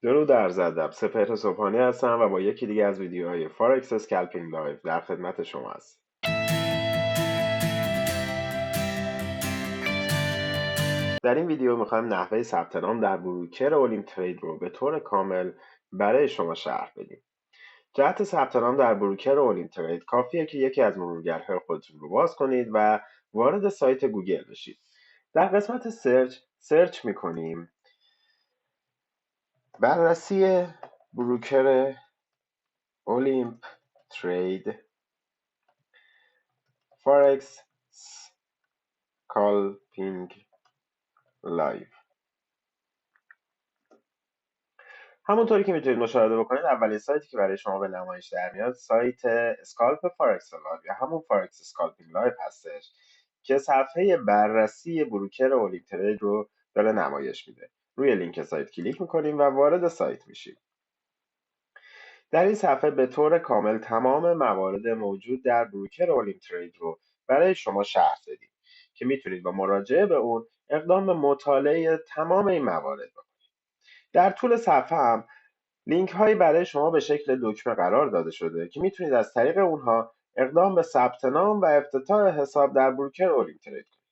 درود عرض ادب. سپهر صبحانی هستم و با یکی دیگه از ویدیوهای فارکس اسکلپینگ لایو در خدمت شما هستم. در این ویدیو میخوایم نحوه ثبت نام در بروکر اولیم ترید رو به طور کامل برای شما شرح بدیم. جهت ثبت نام در بروکر اولیم ترید کافیه که یکی از مرورگرهای خودتون رو باز کنید و وارد سایت گوگل بشید. در قسمت سرچ میکنیم بررسی بروکر اولیم ترید فارکس اسکالپینگ لایو. همونطوری که میتونید مشاهده بکنید اولین سایتی که برای شما به نمایش در میاد سایت اسکالپ فارکس لایو یا همون فارکس اسکالپینگ لایو هستش که صفحه بررسی بروکر اولیم ترید رو داره نمایش میده. روی لینک سایت کلیک میکنیم و وارد سایت میشیم. در این صفحه به طور کامل تمام موارد موجود در بروکر اولیم ترید رو برای شما شرح دادیم که میتونید با مراجعه به اون اقدام به مطالعه تمام این موارد بکنید. در طول صفحه هم لینک هایی برای شما به شکل دکمه قرار داده شده که میتونید از طریق اونها اقدام به ثبت نام و افتتاح حساب در بروکر اولیم ترید کنید.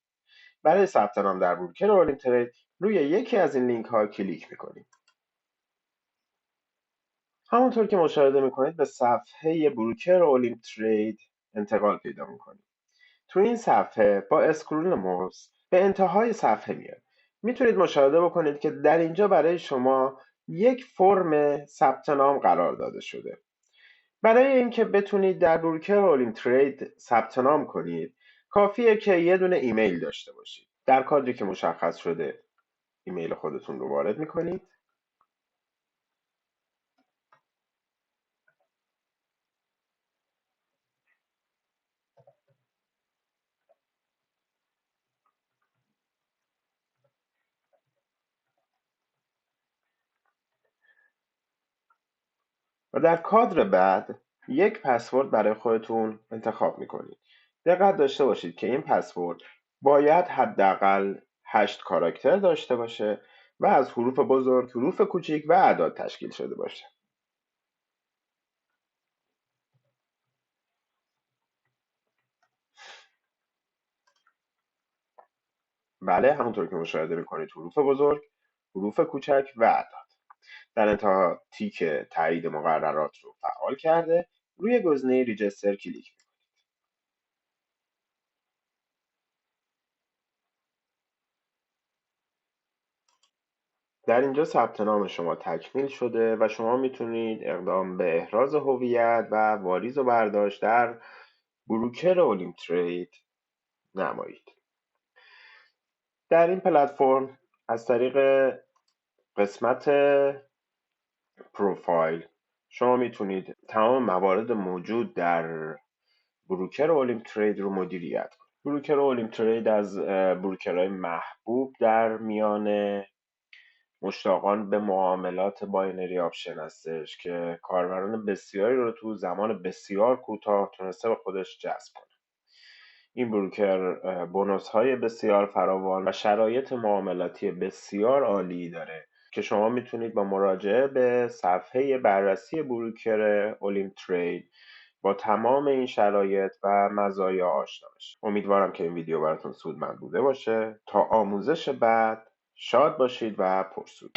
برای ثبت نام در بروکر اولیم ترید روی یکی از این لینک ها کلیک میکنید. همونطور که مشاهده میکنید به صفحه بروکر اولیم ترید انتقال پیدا میکنید. تو این صفحه با اسکرول موس به انتهای صفحه میاد. میتونید مشاهده بکنید که در اینجا برای شما یک فرم ثبت نام قرار داده شده. برای اینکه بتونید در بروکر اولیم ترید ثبت نام کنید کافیه که یه دونه ایمیل داشته باشید. در کادری که مشخص شده ایمیل خودتون رو وارد میکنید. و در کادر بعد یک پسورد برای خودتون انتخاب میکنید. دقت داشته باشید که این پسورد باید حداقل 8 کاراکتر داشته باشه و از حروف بزرگ، حروف کوچیک و اعداد تشکیل شده باشه. بله، همونطور که مشاهده میکنید حروف بزرگ، حروف کوچک و اعداد. در انتها تیک تایید مقررات رو فعال کرده روی گزینه ریجستر کلیک میکنید. در اینجا ثبت نام شما تکمیل شده و شما میتونید اقدام به احراز هویت و واریز و برداشت در بروکر اولیم ترید نمایید. در این پلتفرم از طریق قسمت پروفایل شما میتونید تمام موارد موجود در بروکر اولیم ترید رو مدیریت کنید. بروکر اولیم ترید از بروکرهای محبوب در میان مشتاقان به معاملات باینری آپشن هستش که کاربران بسیاری رو تو زمان بسیار کوتاه تونسته به خودش جذب کنه. این بروکر بونوس های بسیار فراوان و شرایط معاملاتی بسیار عالی داره که شما میتونید با مراجعه به صفحه بررسی بروکر اولیم ترید با تمام این شرایط و مزایا آشنا بشید. امیدوارم که این ویدیو براتون سودمند بوده باشه. تا آموزش بعد شاد باشید و پرسود.